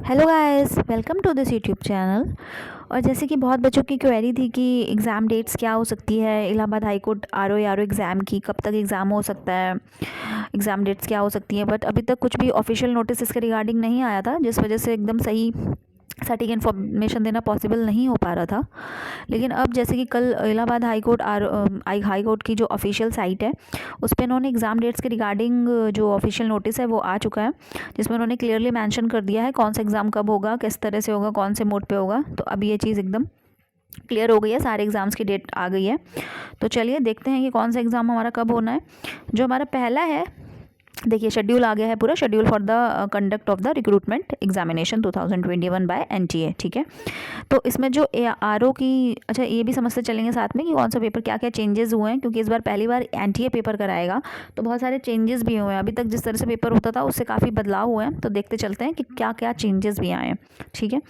Hello guys, welcome to this YouTube channel. और जैसे कि बहुत बच्चों की क्वेरी थी कि एग्ज़ाम डेट्स क्या हो सकती है, Allahabad high court R O exam की कब तक एग्ज़ाम हो सकता है, एग्ज़ाम डेट्स क्या हो सकती हैं। बट अभी तक कुछ भी ऑफिशियल नोटिस इसके रिगार्डिंग नहीं आया था, जिस वजह से एकदम सही सटीक इन्फॉर्मेशन देना पॉसिबल नहीं हो पा रहा था। लेकिन अब जैसे कि कल इलाहाबाद हाई कोर्ट की जो ऑफिशियल साइट है उस पर इन्होंने एग्ज़ाम डेट्स के रिगार्डिंग जो ऑफिशियल नोटिस है वो आ चुका है, जिसमें उन्होंने क्लियरली मेंशन कर दिया है कौन सा एग्ज़ाम कब होगा, किस तरह से होगा, कौन से मोड पे होगा। तो अब ये चीज़ एकदम क्लियर हो गई है, सारे एग्ज़ाम्स की डेट आ गई है। तो चलिए देखते हैं कि कौन सा एग्ज़ाम हमारा कब होना है। जो हमारा पहला है, देखिए शेड्यूल आ गया है, पूरा schedule for the conduct of the recruitment examination 2021 by NTA. ठीक है, तो इसमें जो आर ओ की, अच्छा ये भी समझते चलेंगे साथ में कि कौन सा पेपर क्या क्या चेंजेस हुए हैं, क्योंकि इस बार पहली बार एनटीए पेपर कराएगा तो बहुत सारे चेंजेस भी हुए हैं। अभी तक जिस तरह से पेपर होता था उससे काफ़ी बदलाव हुए हैं, तो देखते चलते हैं कि क्या क्या चेंजेस भी आए हैं। ठीक है,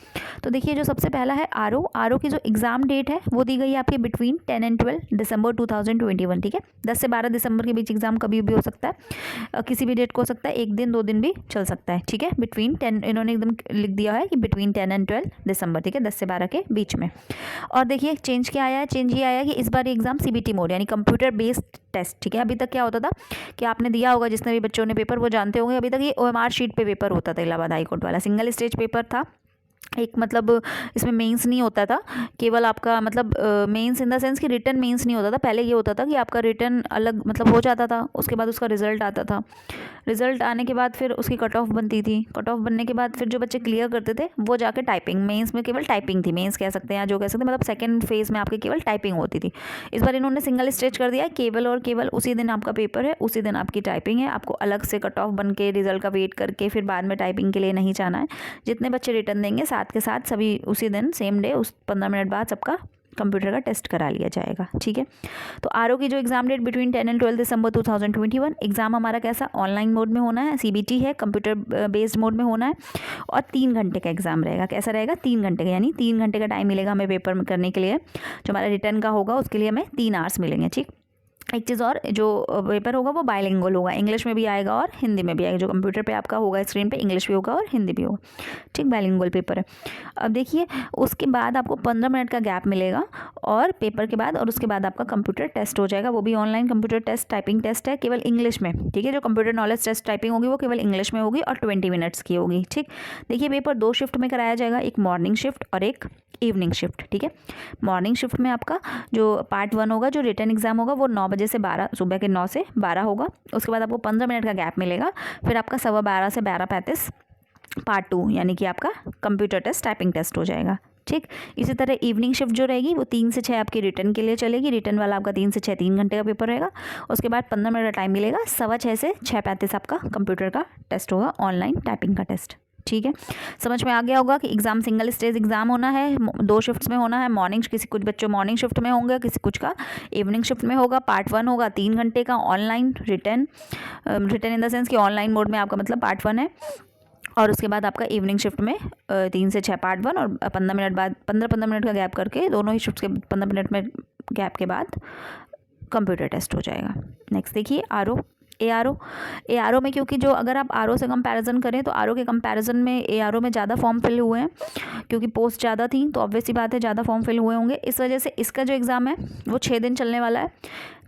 तो देखिए जो सबसे पहला है आर ओ की जो एग्ज़ाम डेट है वो दी गई है आपकी बिटवीन 10 एंड 12 दिसंबर 2021। ठीक है, 10 से 12 दिसंबर के बीच एग्ज़ाम कभी भी हो सकता है, किसी भी डेट को हो सकता है, एक दिन 2 दिन भी चल सकता है। ठीक है, बिटवीन 10 इन्होंने एकदम लिख दिया है कि बिटवीन 10 एंड 12 दिसंबर। ठीक है, 10 से 12 के बीच में। और देखिए चेंज क्या आया है, चेंज ये आया है कि इस बार एग्जाम सीबीटी मोड यानी कंप्यूटर बेस्ड टेस्ट। ठीक है, अभी तक क्या होता था कि आपने दिया होगा, जितने भी बच्चों ने पेपर वो जानते होंगे, अभी तक ये ओएमआर शीट पे पेपर होता था, इलाहाबाद हाई कोर्ट वाला सिंगल स्टेज पेपर था। एक मतलब इसमें मेंस नहीं होता था, केवल आपका मतलब मेंस इन द सेंस कि रिटन मेंस नहीं होता था। पहले ये होता था कि आपका रिटन अलग मतलब हो जाता था, उसके बाद उसका रिजल्ट आता था, रिजल्ट आने के बाद फिर उसकी कट ऑफ बनती थी, कट ऑफ बनने के बाद फिर जो बच्चे क्लियर करते थे वो जाके टाइपिंग, मेंस में केवल टाइपिंग थी, मेंस कह सकते हैं या जो कह सकते हैं, मतलब सेकंड फेज में आपके केवल टाइपिंग होती थी। इस बार इन्होंने सिंगल स्टेज कर दिया है, केवल और केवल उसी दिन आपका पेपर है, उसी दिन आपकी टाइपिंग है। आपको अलग से कट ऑफ बन के रिजल्ट का वेट करके फिर बाद में टाइपिंग के लिए नहीं जाना है। जितने बच्चे रिटर्न देंगे साथ के साथ सभी उसी दिन सेम डे उस 15 मिनट बाद सबका कंप्यूटर का टेस्ट करा लिया जाएगा। ठीक है, तो आर की जो एग्जाम डेट बिटवीन 10 एंड 12 दिसंबर 2021। एग्जाम हमारा कैसा ऑनलाइन मोड में होना है, सीबीटी है, कंप्यूटर बेस्ड मोड में होना है, और 3 घंटे का एग्जाम रहेगा। कैसा रहेगा, 3 घंटे का, यानी 3 घंटे का टाइम मिलेगा हमें पेपर में करने के लिए। जो हमारा रिटर्न का होगा उसके लिए हमें 3 आवर्स मिलेंगे। ठीक, एक चीज़ और, जो पेपर होगा वो बायलिंगुअल होगा, इंग्लिश में भी आएगा और हिंदी में भी आएगा। जो कंप्यूटर पे आपका होगा स्क्रीन पे, इंग्लिश भी होगा और हिंदी भी होगा। ठीक, बायलिंगुअल पेपर है। अब देखिए उसके बाद आपको 15 मिनट का गैप मिलेगा और पेपर के बाद, और उसके बाद आपका कंप्यूटर टेस्ट हो जाएगा। वो भी online computer test, typing test है, केवल इंग्लिश में। ठीक है, जो कंप्यूटर नॉलेज टेस्ट टाइपिंग होगी वो केवल इंग्लिश में होगी और 20 मिनट्स की होगी। ठीक, देखिए पेपर 2 शिफ्ट में कराया जाएगा, एक मॉर्निंग शिफ्ट और एक इवनिंग शिफ्ट। ठीक है, मॉर्निंग शिफ्ट में आपका जो पार्ट 1 होगा, जो रिटर्न एग्जाम होगा, वो 9 बजे से 12, सुबह के 9 से 12 होगा। उसके बाद आपको 15 मिनट का गैप मिलेगा, फिर आपका 12:15 से 12:35 पार्ट 2 यानी कि आपका कंप्यूटर टेस्ट, टाइपिंग टेस्ट हो जाएगा। ठीक, इसी तरह इवनिंग शिफ्ट जो रहेगी वो 3 से 6 आपकी रिटर्न के लिए चलेगी। रिटर्न वाला आपका 3 से 6 3 घंटे का पेपर रहेगा। उसके बाद 15 मिनट का टाइम मिलेगा, 6:15 से 6:35 आपका कंप्यूटर का टेस्ट होगा, ऑनलाइन टाइपिंग का टेस्ट। ठीक है, समझ में आ गया होगा कि एग्जाम सिंगल स्टेज एग्जाम होना है, 2 शिफ्ट्स में होना है। मॉर्निंग, किसी कुछ बच्चों मॉर्निंग शिफ्ट में होंगे, किसी कुछ का इवनिंग शिफ्ट में होगा। पार्ट 1 होगा 3 घंटे का online return, return in the sense कि ऑनलाइन मोड में आपका मतलब पार्ट 1 है। और उसके बाद आपका इवनिंग शिफ्ट में 3 से 6 पार्ट 1, और 15 मिनट बाद 15 मिनट का गैप करके दोनों ही शिफ्ट के 15 मिनट में गैप के बाद कंप्यूटर टेस्ट हो जाएगा। नेक्स्ट देखिए ए आर ओ में, क्योंकि जो अगर आप आर ओ से कंपैरिजन करें तो आर ओ के कंपैरिजन में ए आर ओ में ज़्यादा फॉर्म फिल हुए हैं, क्योंकि पोस्ट ज़्यादा थी तो ऑब्वियस सी बात है ज़्यादा फॉर्म फिल हुए होंगे। इस वजह से इसका जो एग्ज़ाम है वो 6 दिन चलने वाला है।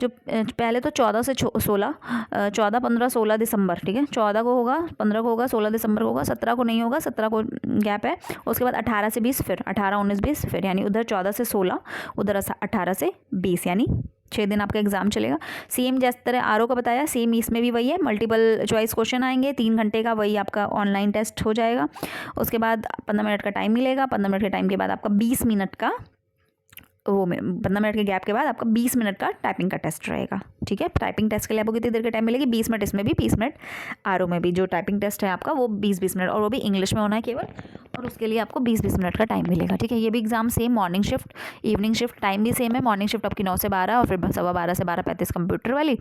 जो पहले तो 14 से 16, 14, 15, 16 दिसंबर। ठीक है, 14 को होगा, 15 को होगा, 16 दिसंबर को होगा, 17 को नहीं होगा, 17 को गैप है। उसके बाद 18 से 20, फिर 18, 19, 20, फिर यानी उधर 14 से 16, उधर 18 से 20, यानी 6 दिन आपका एग्जाम चलेगा। सेम जिस तरह आर ओ का बताया, सेम इसमें भी वही है, मल्टीपल चॉइस क्वेश्चन आएंगे, 3 घंटे का वही आपका ऑनलाइन टेस्ट हो जाएगा। उसके बाद 15 मिनट का टाइम मिलेगा, 15 मिनट के टाइम के बाद आपका 20 मिनट का, वो 15 मिनट के गैप के बाद आपका 20 मिनट का टाइपिंग का टेस्ट रहेगा। ठीक है, टाइपिंग टेस्ट के लिए आपको कितनी देर का टाइम मिलेगी, 20 मिनट, इसमें भी 20 मिनट, आर ओ में भी जो टाइपिंग टेस्ट है आपका वो 20-20 मिनट, और वो भी इंग्लिश में होना है केवल, और उसके लिए आपको 20-20 मिनट का टाइम मिलेगा, ठीक है। ये भी exam same, morning shift evening shift, time भी सेम है। मॉर्निंग शिफ्ट आपकी 9 से 12 और फिर 12:15 से 12:35 कंप्यूटर वाली।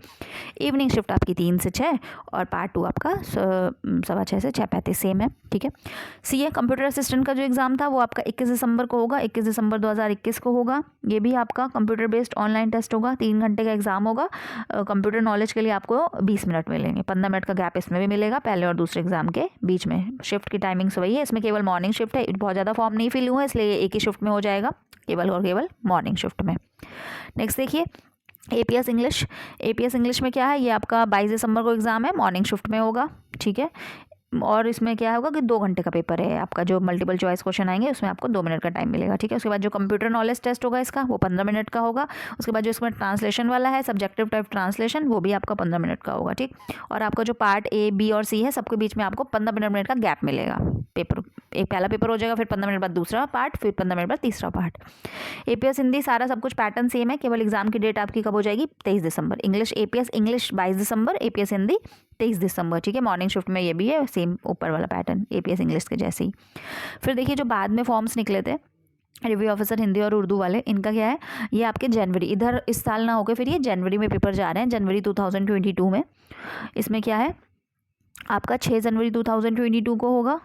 इवनिंग शिफ्ट आपकी 3 से 6 और पार्ट 2 आपका 6:15 से 6:35 सेम है, ठीक है। सीए कंप्यूटर असिस्टेंट का जो एग्ज़ाम था वो आपका 21 दिसंबर को होगा, 21 दिसंबर 2021 को होगा। ये भी आपका कंप्यूटर बेस्ड ऑनलाइन टेस्ट होगा, 3 घंटे का एग्जाम होगा। कंप्यूटर नॉलेज के लिए आपको 20 मिनट मिलेंगे, 15 मिनट का गैप इसमें भी मिलेगा पहले और दूसरे एग्जाम के बीच में। शिफ्ट की टाइमिंग्स वही है, इसमें केवल मॉर्निंग शिफ्ट है। बहुत ज़्यादा फॉर्म नहीं फिल हुआ है, इसलिए एक ही शिफ्ट में हो जाएगा, केवल और केवल मॉर्निंग शिफ्ट में। नेक्स्ट देखिए एपीएस इंग्लिश। एपीएस इंग्लिश में क्या है, ये आपका 22 दिसंबर को एग्ज़ाम है, मॉर्निंग शिफ्ट में होगा, ठीक है। और इसमें क्या होगा कि 2 घंटे का पेपर है आपका। जो मल्टीपल चॉइस क्वेश्चन आएंगे उसमें आपको 2 मिनट का टाइम मिलेगा, ठीक है। उसके बाद जो कंप्यूटर नॉलेज टेस्ट होगा इसका वो 15 मिनट का होगा। उसके बाद जो इसमें ट्रांसलेशन वाला है, सब्जेक्टिव टाइप ट्रांसलेशन, वो भी आपका 15 मिनट का होगा, ठीक। और आपका जो पार्ट ए बी और सी है सबके बीच में आपको 15 मिनट का गैप मिलेगा। पेपर एक पहला पेपर हो जाएगा, फिर 15 मिनट बाद दूसरा पार्ट, फिर 15 मिनट बाद तीसरा पार्ट। एपीएस हिंदी सारा सब कुछ पैटर्न सेम है, केवल एग्जाम की डेट आपकी कब हो जाएगी, 23 दिसंबर। इंग्लिश एपीएस इंग्लिश 22 दिसंबर, एपीएस हिंदी 23 दिसंबर, ठीक है। मॉर्निंग शिफ्ट में ये भी है, सेम ऊपर वाला पैटर्न एपीएस इंग्लिश के जैसे ही। फिर देखिए जो बाद में फॉर्म्स निकले थे रिव्यू ऑफिसर हिंदी और उर्दू वाले, इनका क्या है, ये आपके जनवरी, इधर इस साल ना होकर फिर ये जनवरी में पेपर जा रहे हैं, जनवरी 2022 में। इसमें क्या है आपका 6 जनवरी 2022 को होगा।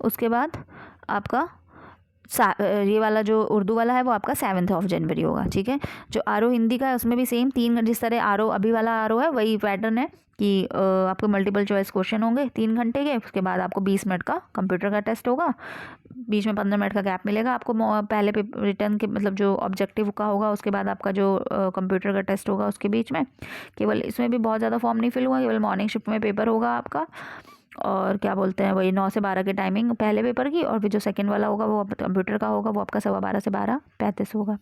उसके बाद आपका ये वाला जो उर्दू वाला है वो आपका 7 जनवरी होगा, ठीक है। जो आरओ हिंदी का है उसमें भी सेम 3, जिस तरह आरओ अभी वाला आरओ है वही पैटर्न है कि आपको मल्टीपल चॉइस क्वेश्चन होंगे 3 घंटे के। उसके बाद आपको 20 मिनट का कंप्यूटर का टेस्ट होगा, बीच में 15 मिनट का गैप मिलेगा आपको। पहले रिटर्न के मतलब जो ऑब्जेक्टिव का होगा, उसके बाद आपका जो कंप्यूटर का टेस्ट होगा उसके बीच में। केवल इसमें भी बहुत ज़्यादा फॉर्म नहीं फिल हुआ, केवल मॉर्निंग शिफ्ट में पेपर होगा आपका। और क्या बोलते हैं वही 9 से 12 की टाइमिंग पहले पेपर की, और फिर जो सेकंड वाला होगा वो कंप्यूटर का होगा, वो आपका 12:15 से 12:35 होगा।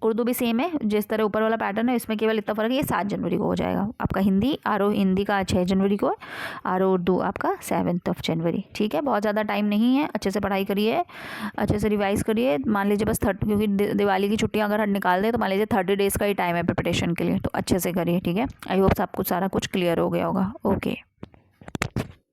उर्दू भी सेम है, जिस तरह ऊपर वाला पैटर्न है, इसमें केवल इतना फ़र्क है, ये 7 जनवरी को हो जाएगा आपका। हिंदी आरओ हिंदी का 6 जनवरी को, आरओ उर्दू आपका 7 जनवरी, ठीक है। बहुत ज़्यादा टाइम नहीं है, अच्छे से पढ़ाई करिए, अच्छे से रिवाइज़ करिए। मान लीजिए बस 30, क्योंकि दिवाली की छुट्टियाँ अगर निकाल दें तो मान लीजिए 30 डेज़ का ही टाइम है प्रिपरेशन के लिए, तो अच्छे से करिए, ठीक है। आई होप आपको सारा कुछ क्लियर हो गया होगा। ओके।